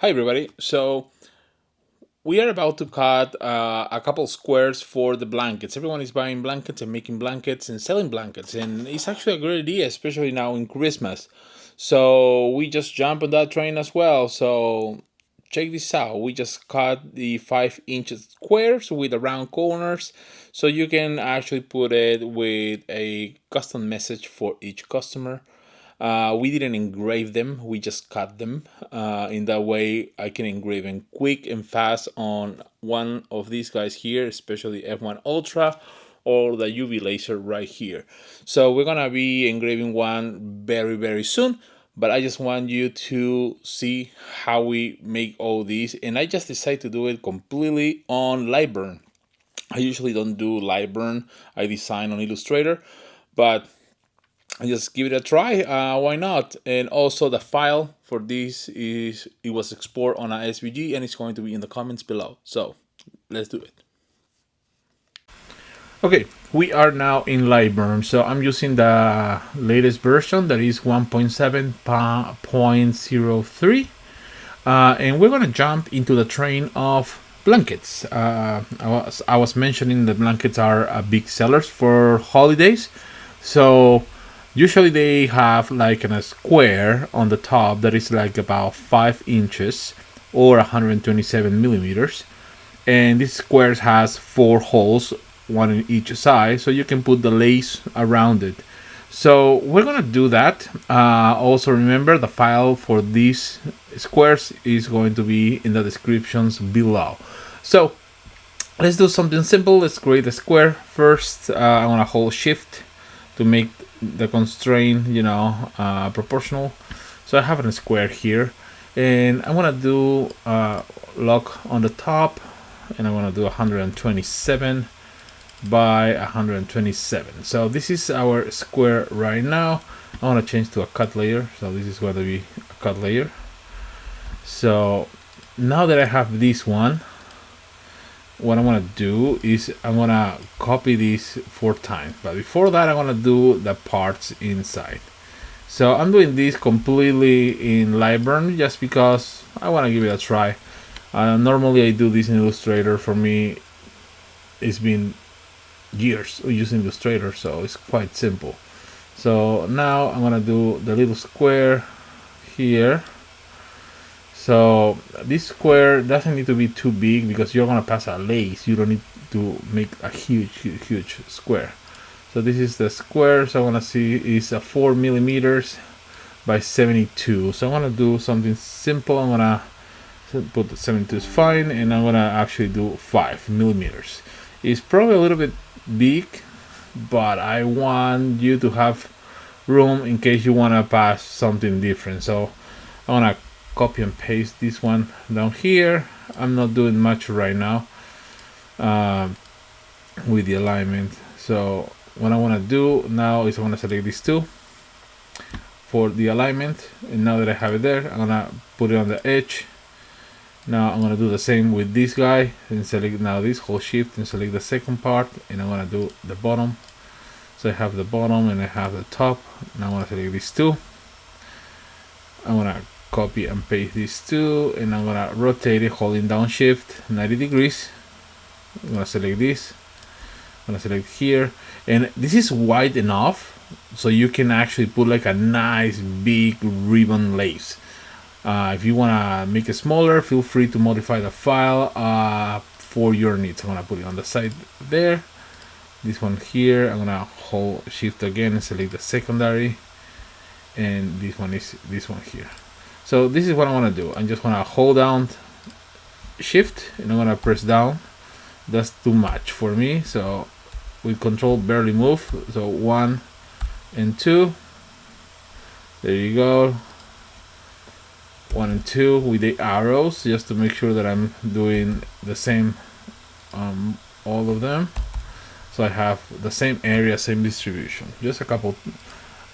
Hi everybody. So we are about to cut a couple squares for the blankets. Everyone is buying blankets and making blankets and selling blankets, and it's actually a great idea, especially now in Christmas. So we just jump on that train as well. So check this out. We just cut the 5 inch squares with the round corners, so you can actually put it with a custom message for each customer. We didn't engrave them, we just cut them. In that way, I can engrave them quick and fast on one of these guys here, especially F1 Ultra or the UV laser right here. So we're gonna be engraving one very, very soon. But I just want you to see how we make all these, and I just decided to do it completely on LightBurn. I usually don't do LightBurn, I design on Illustrator, but just give it a try. Why not? And also the file for this is it was exported on a SVG and it's going to be in the comments below. So let's do it. Okay, we are now in LightBurn. So I'm using the latest version that is 1.7.03. And we're gonna jump into the train of blankets. I was mentioning that blankets are big sellers for holidays. So usually they have like a square on the top that is like about 5 inches or 127 millimeters. And this square has 4 holes, one in each side, so you can put the lace around it. So we're gonna do that. Also remember the file for these squares is going to be in the descriptions below. So let's do something simple. Let's create a square first. I'm gonna hold shift to make the constraint, proportional. So I have a square here, and I want to do lock on the top, and I want to do 127 by 127. So this is our square right now. I want to change to a cut layer, so this is going to be a cut layer. So now that I have this one, what I want to do is I want to copy this 4 times, but before that I want to do the parts inside. So I'm doing this completely in LightBurn just because I want to give it a try. Normally I do this in Illustrator. For me, it's been years using Illustrator, so it's quite simple. So now I'm gonna do the little square here. So this square doesn't need to be too big because you're gonna pass a lace. You don't need to make a huge square. So this is the square. So I wanna see is a 4 millimeters by 72. So I'm gonna do something simple. I'm gonna put the 72 is fine, and I'm gonna actually do 5 millimeters. It's probably a little bit big, but I want you to have room in case you wanna pass something different. So I wanna copy and paste this one down here. I'm not doing much right now with the alignment. So what I want to do now is I want to select these two for the alignment, and now that I have it there, I'm gonna put it on the edge. Now I'm gonna do the same with this guy and select now this, hold shift and select the second part, and I'm gonna do the bottom. So I have the bottom and I have the top. Now I want to select these two. I'm gonna copy and paste these two, and I'm gonna rotate it holding down shift 90 degrees. I'm gonna select this, I'm gonna select here, and this is wide enough so you can actually put like a nice big ribbon lace. If you wanna make it smaller, feel free to modify the file for your needs. I'm gonna put it on the side there. This one here, I'm gonna hold shift again and select the secondary, and this one is this one here. So this is what I want to do. I just want to hold down shift and I'm going to press down. That's too much for me. So with control barely move. So 1 and 2. There you go. 1 and 2 with the arrows just to make sure that I'm doing the same all of them. So I have the same area, same distribution. Just a couple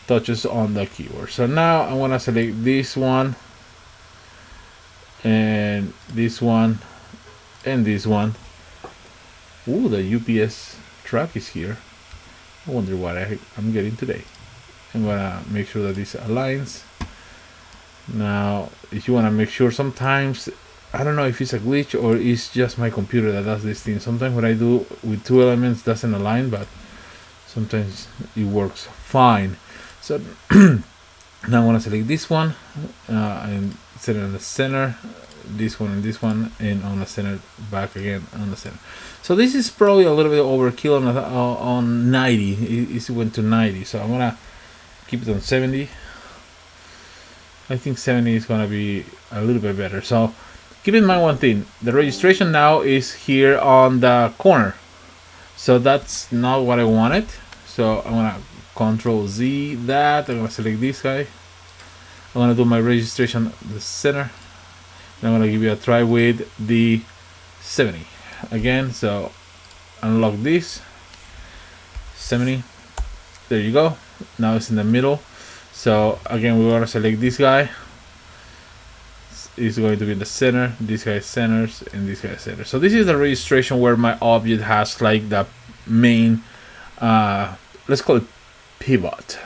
touches on the keyboard. So now I want to select this one and this one and this one. Ooh, the UPS truck is here. I wonder what I'm getting today. I'm gonna make sure that this aligns. Now, if you want to make sure, sometimes I don't know if it's a glitch or it's just my computer that does this thing. Sometimes what I do with two elements doesn't align, but sometimes it works fine. So now I want to select this one and set it in the center, this one and this one, and on the center, back again on the center. So this is probably a little bit overkill on 90. It went to 90, so I'm gonna keep it on 70. I think 70 is gonna be a little bit better. So keep in mind one thing: the registration now is here on the corner, so that's not what I wanted. So I'm gonna Control Z that. I'm gonna select this guy. I'm gonna do my registration the center. And I'm gonna give you a try with the 70 again. So unlock this 70. There you go. Now it's in the middle. So again, we want to select this guy. It's going to be in the center. This guy is centers, and this guy is center. So this is the registration where my object has like the main, let's call it pivot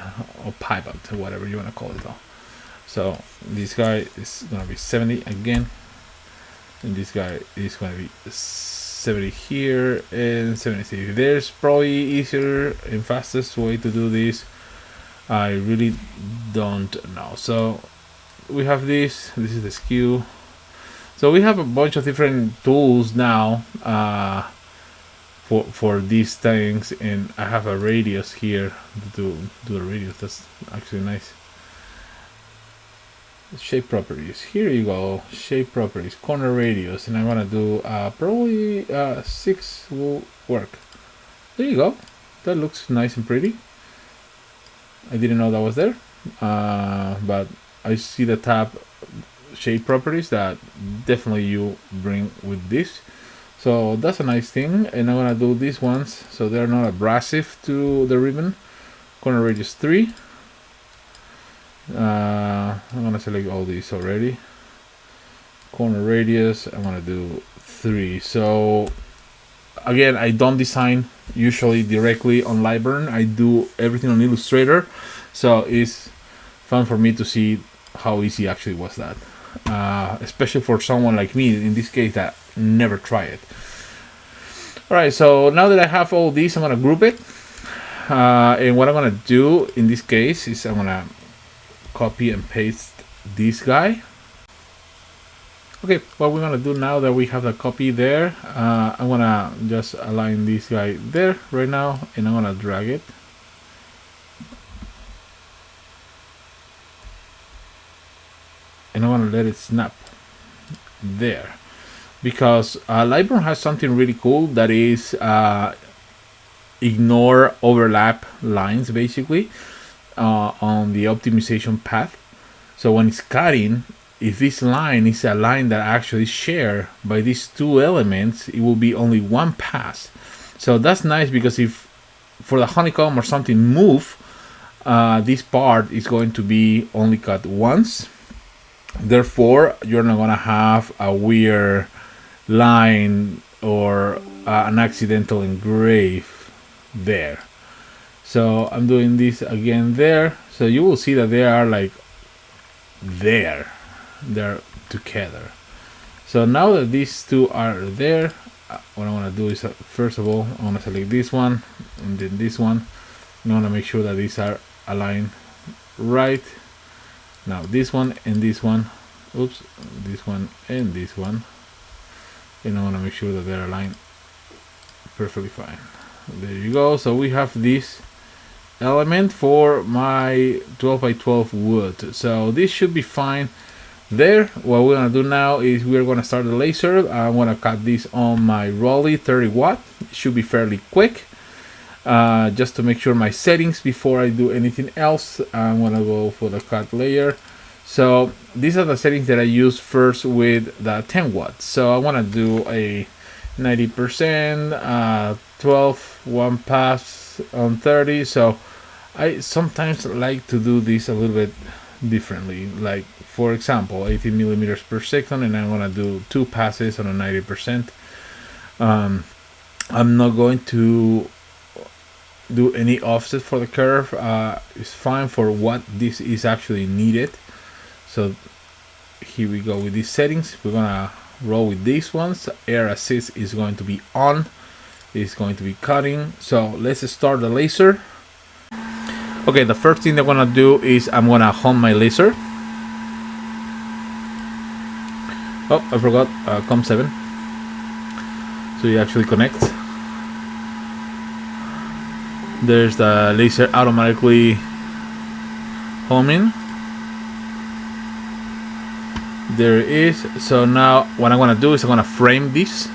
or pivot, whatever you want to call it. Though. So this guy is going to be 70 again, and this guy is going to be 70 here and 70. There's probably easier and fastest way to do this. I really don't know. So we have this is the skew. So we have a bunch of different tools now for these things, and I have a radius here to do a radius. That's actually nice. Shape properties, here you go. Shape properties, corner radius, and I'm gonna do probably 6 will work. There you go. That looks nice and pretty. I didn't know that was there, but I see the tab shape properties that definitely you bring with this. So that's a nice thing, and I'm gonna do these ones so they're not abrasive to the ribbon. Corner radius 3. I'm gonna select all these already. Corner radius, I'm gonna do 3. So again, I don't design usually directly on LightBurn. I do everything on Illustrator, so it's fun for me to see how easy actually was that, especially for someone like me in this case that never try it. All right, so now that I have all these, I'm gonna group it, and what I'm gonna do in this case is I'm gonna copy and paste this guy. Okay, what we're gonna do now that we have the copy there, I'm gonna just align this guy there right now, and I'm gonna drag it. And I'm gonna let it snap there, because LightBurn has something really cool that is ignore overlap lines basically on the optimization path. So when it's cutting, if this line is a line that actually shared by these two elements, it will be only one pass. So that's nice, because if for the honeycomb or something move, this part is going to be only cut once. Therefore, you're not gonna have a weird line or an accidental engrave there. So I'm doing this again there. So you will see that they are like there. They're together. So now that these two are there, what I want to do is first of all I want to select this one and then this one, and I want to make sure that these are aligned right. Now this one and this one, oops, this one and this one, and I want to make sure that they're aligned perfectly fine. There you go. So we have this element for my 12 by 12 wood, so this should be fine there. What we're gonna do now is we're gonna start the laser. I'm gonna cut this on my Rolly 30 watt. It should be fairly quick, just to make sure my settings before I do anything else. I'm gonna go for the cut layer. So these are the settings that I use first with the 10 watts. So I want to do a 90%, 12, one pass on 30. So I sometimes like to do this a little bit differently. Like for example, 18 millimeters per second, and I'm gonna do 2 passes on a 90%. I'm not going to do any offset for the curve. It's fine for what this is actually needed. So here we go with these settings. We're gonna roll with these ones. Air assist is going to be on. It's going to be cutting. So let's start the laser. Okay, the first thing I'm gonna do is I'm gonna home my laser. Oh, I forgot COM7. So you actually connect. There's the laser automatically homing. There it is. So now what I'm gonna do is I'm gonna frame this,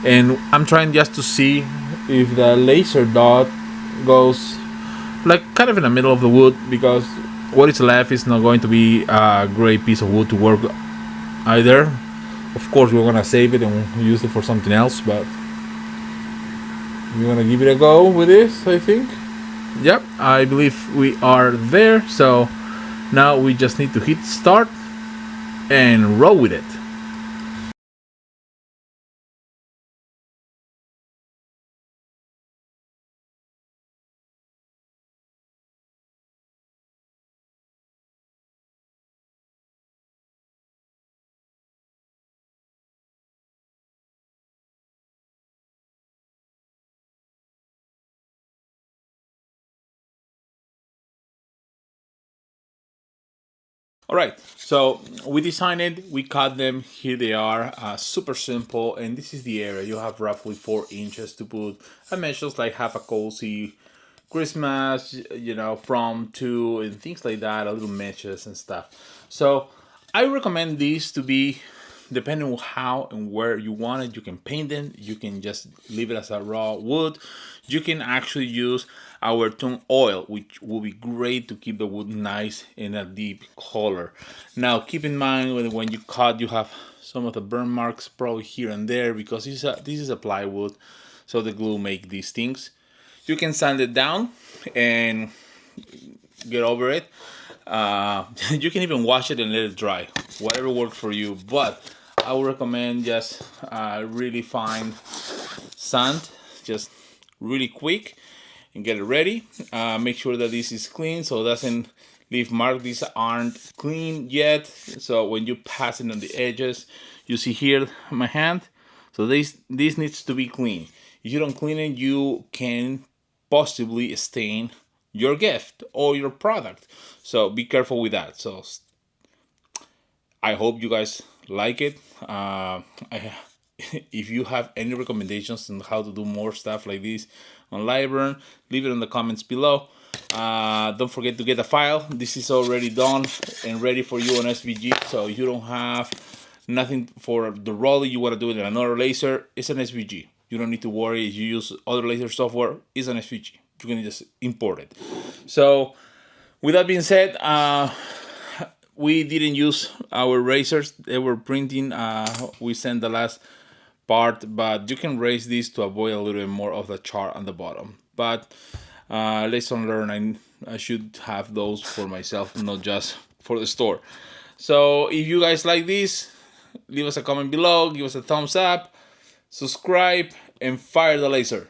and I'm trying just to see if the laser dot goes like kind of in the middle of the wood, because what is left is not going to be a great piece of wood to work either. Of course we're gonna save it and use it for something else, but we're gonna give it a go with this, I think. Yep, I believe we are there. So now we just need to hit start and roll with it. Alright, so we designed it, we cut them, here they are, super simple, and this is the area. You have roughly 4 inches to put measures like have a cozy Christmas, from, to, and things like that, a little meshes and stuff. So I recommend these to be, depending on how and where you want it, you can paint them, you can just leave it as a raw wood, you can actually use our tone oil, which will be great to keep the wood nice in a deep color. Now keep in mind when you cut, you have some of the burn marks probably here and there, because this is a plywood, so the glue make these things. You can sand it down and get over it. You can even wash it and let it dry, whatever works for you, but I would recommend just really fine sand, just really quick, and get it ready. Make sure that this is clean so it doesn't leave marks. These aren't clean yet, so when you pass it on the edges, you see here my hand, so this needs to be clean. If you don't clean it, you can possibly stain your gift or your product, so be careful with that. So I hope you guys like it. If you have any recommendations on how to do more stuff like this on LightBurn, leave it in the comments below. Don't forget to get the file. This is already done and ready for you on SVG, so you don't have nothing for the rolling. You want to do it in another laser, it's an SVG. You don't need to worry. If you use other laser software, it's an SVG. You can just import it. So with that being said, we didn't use our razors. They were printing. We sent the last part, but you can raise this to avoid a little bit more of the char on the bottom. But lesson learned, I should have those for myself, not just for the store. So if you guys like this, leave us a comment below, give us a thumbs up, subscribe, and fire the laser.